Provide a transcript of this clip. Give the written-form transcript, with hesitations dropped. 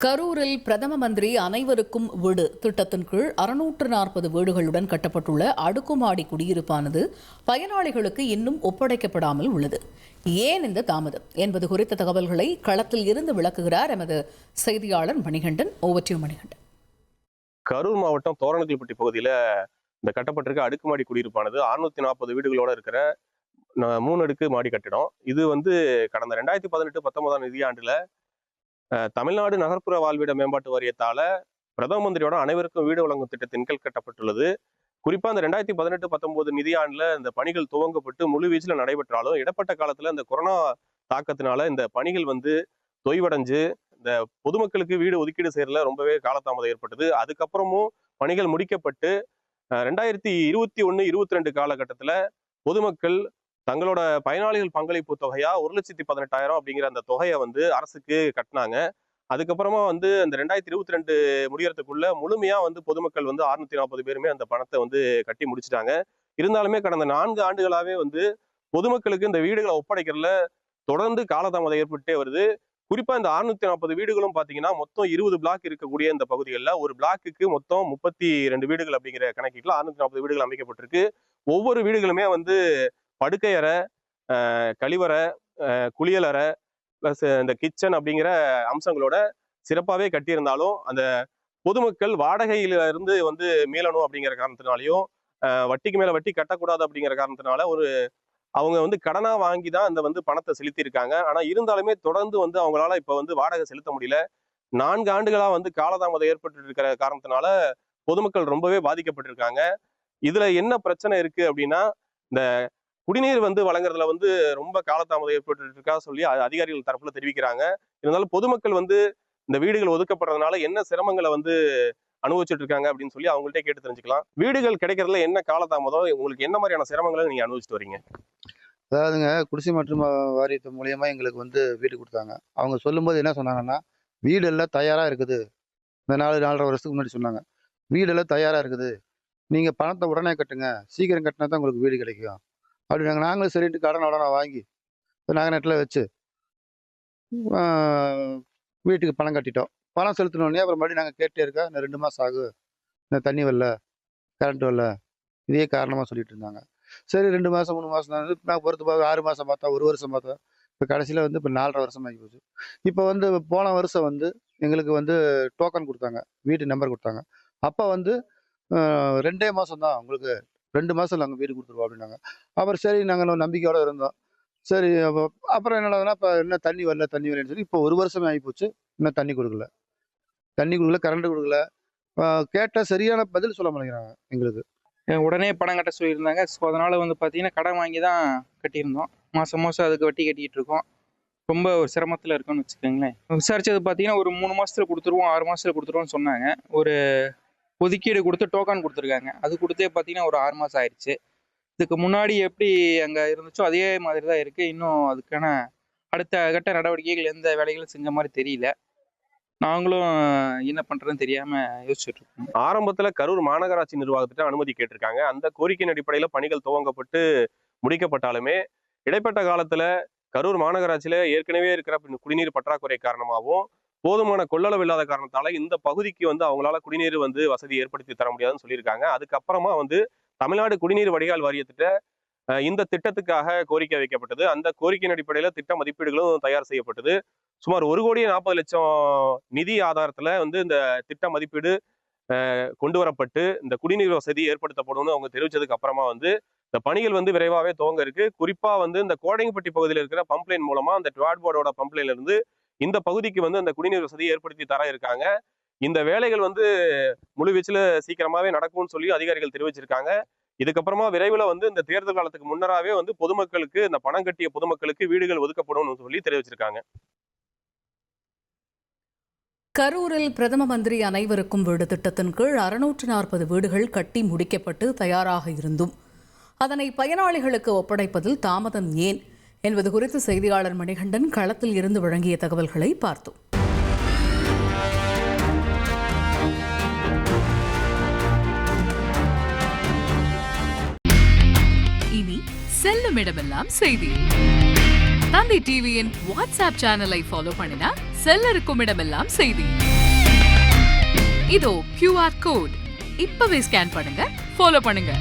கரூரில் பிரதம மந்திரி அனைவருக்கும் வீடு திட்டத்தின் கீழ் 640 வீடுகளுடன் கட்டப்பட்டுள்ள அடுக்குமாடி குடியிருப்பானது பயனாளிகளுக்கு இன்னும் ஒப்படைக்கப்படாமல் உள்ளது. ஏன் இந்த தாமதம் என்பது குறித்த தகவல்களை களத்தில் இருந்து விளக்குகிறார் எமது செய்தியாளர் மணிகண்டன். மணிகண்டன். கரூர் மாவட்டம் தோரணக்கல்பட்டி பகுதியில் இந்த கட்டப்பட்டிருக்க அடுக்குமாடி குடியிருப்பானது 640 வீடுகளோட இருக்கிற 3 அடுக்கு மாடி கட்டிடம். இது கடந்த 2018-19 நிதியாண்டுல தமிழ்நாடு நகர்ப்புற வாழ்விட மேம்பாட்டு வாரியத்தால பிரதம மந்திரியோட அனைவருக்கும் வீடு வழங்கும் திட்டத்தின் கீழ் கட்டப்பட்டுள்ளது. குறிப்பா இந்த 2018-19 நிதியாண்டுல இந்த பணிகள் துவங்கப்பட்டு முழு வீச்சில் நடைபெற்றாலும் இடப்பட்ட காலத்துல இந்த கொரோனா தாக்கத்தினால இந்த பணிகள் தொய்வடைஞ்சு இந்த பொதுமக்களுக்கு வீடு ஒதுக்கீடு செய்யறதுல ரொம்பவே காலதாமதம் ஏற்பட்டது. அதுக்கப்புறமும் பணிகள் முடிக்கப்பட்டு 2021-22 காலகட்டத்துல பொதுமக்கள் தங்களோட பயனாளிகள் பங்களிப்பு தொகையா 1,18,000 அப்படிங்கிற அந்த தொகையை அரசுக்கு கட்டினாங்க. அதுக்கப்புறமா அந்த 2022 முடியறதுக்குள்ள முழுமையா பொதுமக்கள் 640 பேருமே அந்த பணத்தை கட்டி முடிச்சுட்டாங்க. இருந்தாலுமே கடந்த 4 ஆண்டுகளாவே பொதுமக்களுக்கு இந்த வீடுகளை ஒப்படைக்கிறதுல தொடர்ந்து காலதாமதம் ஏற்பட்டே வருது. குறிப்பா இந்த 640 வீடுகளும் பாத்தீங்கன்னா மொத்தம் 20 பிளாக் இருக்கக்கூடிய இந்த பகுதிகளில் ஒரு பிளாக்குக்கு மொத்தம் 32 வீடுகள் அப்படிங்கிற கணக்கீட்டுல 640 வீடுகள் அமைக்கப்பட்டிருக்கு. ஒவ்வொரு வீடுகளுமே படுக்கை அறை, கழிவறை, குளியலறை பிளஸ் இந்த கிச்சன் அப்படிங்கிற அம்சங்களோட சிறப்பாகவே கட்டியிருந்தாலும் அந்த பொதுமக்கள் வாடகையில இருந்து மீளணும் அப்படிங்கிற காரணத்தினாலையும் வட்டிக்கு மேல வட்டி கட்டக்கூடாது அப்படிங்கிற காரணத்தினால அவங்க கடனா வாங்கி தான் அந்த பணத்தை செலுத்தியிருக்காங்க. ஆனா இருந்தாலுமே தொடர்ந்து அவங்களால இப்ப வாடகை செலுத்த முடியல. 4 ஆண்டுகளா காலதாமதம் ஏற்பட்டு இருக்கிற காரணத்தினால பொதுமக்கள் ரொம்பவே பாதிக்கப்பட்டிருக்காங்க. இதுல என்ன பிரச்சனை இருக்கு அப்படின்னா, இந்த குடிநீர் வழங்குறதுல ரொம்ப காலதாமதம் ஏற்பட்டு இருக்கா சொல்லி அதிகாரிகள் தரப்புல தெரிவிக்கிறாங்க. இருந்தாலும் பொதுமக்கள் இந்த வீடுகள் ஒதுக்கப்படுறதுனால என்ன சிரமங்களை அனுபவிச்சுட்டு இருக்காங்க அப்படின்னு சொல்லி அவங்கள்ட்ட கேட்டு தெரிஞ்சுக்கலாம். வீடுகள் கிடைக்கிறதுல என்ன காலதாமதம், உங்களுக்கு என்ன மாதிரியான சிரமங்களை நீங்க அனுபவிச்சுட்டு வரீங்க? அதாவதுங்க, குடிசை மற்றும் வாரியத்து மூலியமா எங்களுக்கு வீடு கொடுத்தாங்க. அவங்க சொல்லும்போது என்ன சொன்னாங்கன்னா, வீடெல்லாம் தயாரா இருக்குது. இந்த 4-4.5 வருஷத்துக்கு முன்னாடி சொன்னாங்க, வீடெல்லாம் தயாரா இருக்குது, நீங்க பணத்தை உடனே கட்டுங்க, சீக்கிரம் கட்டினா தான் உங்களுக்கு வீடு கிடைக்கும் அப்படின்னாங்க. நாங்களும் சரின்ட்டு கடன் உடனே வாங்கி நகரத்தில் வச்சு வீட்டுக்கு பணம் கட்டிட்டோம். பணம் செலுத்தினோடனே அப்புறம் மறுபடியும் நாங்கள் கேட்டே இருக்கோம். இன்னும் 2 மாதம் ஆகும், இன்னும் தண்ணி வரல, கரண்ட் வரல, இதே காரணமாக சொல்லிட்டு இருந்தாங்க. சரி 2 மாதம் 3 மாதம் தான் நான் பொறுத்து பார்த்து 6 மாதம் பார்த்தா, 1 வருஷம் பார்த்தா, இப்போ கடைசியில் இப்போ 4.5 வருஷம் ஆகி போச்சு. இப்போ போன வருஷம் எங்களுக்கு டோக்கன் கொடுத்தாங்க, வீட்டு நம்பர் கொடுத்தாங்க. அப்போ 2 மாதம் தான், உங்களுக்கு 2 மாதம் நாங்கள் வீடு கொடுத்துருவோம் அப்படின்னாங்க. அப்புறம் சரி நாங்கள் நம்பிக்கையோடு இருந்தோம். சரி அப்புறம் என்னடாதுன்னா, இப்போ இன்னும் தண்ணி வரலன்னு சொல்லி இப்போ 1 வருஷமே ஆகி போச்சு. இன்னும் தண்ணி கொடுக்கல, கரண்ட் கொடுக்கல. கேட்டால் சரியான பதில் சொல்ல மாட்டேங்கிறாங்க எங்களுக்கு. உடனே பணம் கட்ட சொல்லியிருந்தாங்க. ஸோ அதனால் பார்த்தீங்கன்னா கடன் வாங்கி தான் கட்டியிருந்தோம். மாதம் அதுக்கு வட்டி கட்டிக்கிட்டு இருக்கோம். ரொம்ப ஒரு சிரமத்தில் இருக்குன்னு வச்சுக்கோங்களேன். விசாரிச்சது பார்த்தீங்கன்னா ஒரு 3 மாதத்தில் கொடுத்துருவோம், 6 மாதத்தில் கொடுத்துருவோம்னு சொன்னாங்க. ஒரு ஒதுக்கீடு கொடுத்து டோக்கன் கொடுத்துருக்காங்க. அது கொடுத்தே பார்த்தீங்கன்னா ஒரு 6 மாதம் ஆயிடுச்சு. இதுக்கு முன்னாடி எப்படி அங்கே இருந்துச்சோ அதே மாதிரி தான் இருக்குது. இன்னும் அதுக்கான அடுத்த கட்ட நடவடிக்கைகள் எந்த வேலைகளும் செஞ்ச மாதிரி தெரியல. நாங்களும் என்ன பண்ணுறதுன்னு தெரியாமல் யோசிச்சுட்டு இருக்கோம். ஆரம்பத்தில் கரூர் மாநகராட்சி நிர்வாகத்திட்ட அனுமதி கேட்டிருக்காங்க. அந்த கோரிக்கையின் அடிப்படையில் பணிகள் துவங்கப்பட்டு முடிக்கப்பட்டாலுமே இடைப்பட்ட காலத்தில் கரூர் மாநகராட்சியில் ஏற்கனவே இருக்கிற குடிநீர் பற்றாக்குறை காரணமாகவும் போதுமான கொள்ளளவு இல்லாத காரணத்தால இந்த பகுதிக்கு அவங்களால குடிநீர் வசதி ஏற்படுத்தி தர முடியாதுன்னு சொல்லியிருக்காங்க. அதுக்கப்புறமா தமிழ்நாடு குடிநீர் வடிகால் வாரியத்திட்ட இந்த திட்டத்துக்காக கோரிக்கை வைக்கப்பட்டது. அந்த கோரிக்கையின் அடிப்படையில் திட்ட மதிப்பீடுகளும் தயார் செய்யப்பட்டது. சுமார் 1,40,00,000 நிதி ஆதாரத்துல இந்த திட்ட மதிப்பீடு கொண்டு வரப்பட்டு இந்த குடிநீர் வசதி ஏற்படுத்தப்படும்னு அவங்க தெரிவிச்சதுக்கு அப்புறமா இந்த பணிகள் விரைவாகவே துவங்க இருக்கு. குறிப்பா இந்த கோடைங்கப்பட்டி பகுதியில் இருக்கிற பம்ப்லைன் மூலமா அந்த ட்வாட் போர்டோட பம்ப்லைன்ல இருந்து இந்த பகுதிக்கு அந்த குடிநீர் வசதியை ஏற்படுத்தி தர இருக்காங்க. இந்த வேலைகள் முழு வீச்சில் சீக்கிரமாவே நடக்கும்னு சொல்லி அதிகாரிகள் தெரிவிச்சிருக்காங்க. இதுக்கப்புறமா விரைவில் இந்த தேர்தல் காலத்துக்கு முன்னராகவே பொதுமக்களுக்கு இந்த பணம் கட்டிய பொதுமக்களுக்கு வீடுகள் ஒதுக்கப்படும் சொல்லி தெரிவிச்சிருக்காங்க. கரூரில் பிரதம மந்திரி அனைவருக்கும் வீடு திட்டத்தின் கீழ் 640 வீடுகள் கட்டி முடிக்கப்பட்டு தயாராக இருந்தும் அதனை பயனாளிகளுக்கு ஒப்படைப்பதில் தாமதம் ஏன் என்பது குறித்து செய்தியாளர் மணிகண்டன் களத்தில் இருந்து வழங்கிய தகவல்களை பார்த்தோம். இனி செல்லும் இடமெல்லாம் செய்தி. தந்தி டிவியின் வாட்ஸ்அப் சேனலை ஃபாலோ பண்ணினா செல்ல இருக்கும் இடமெல்லாம் செய்தி. இதோ QR கோட். இப்பவே ஸ்கேன் பண்ணுங்க, ஃபாலோ பண்ணுங்க.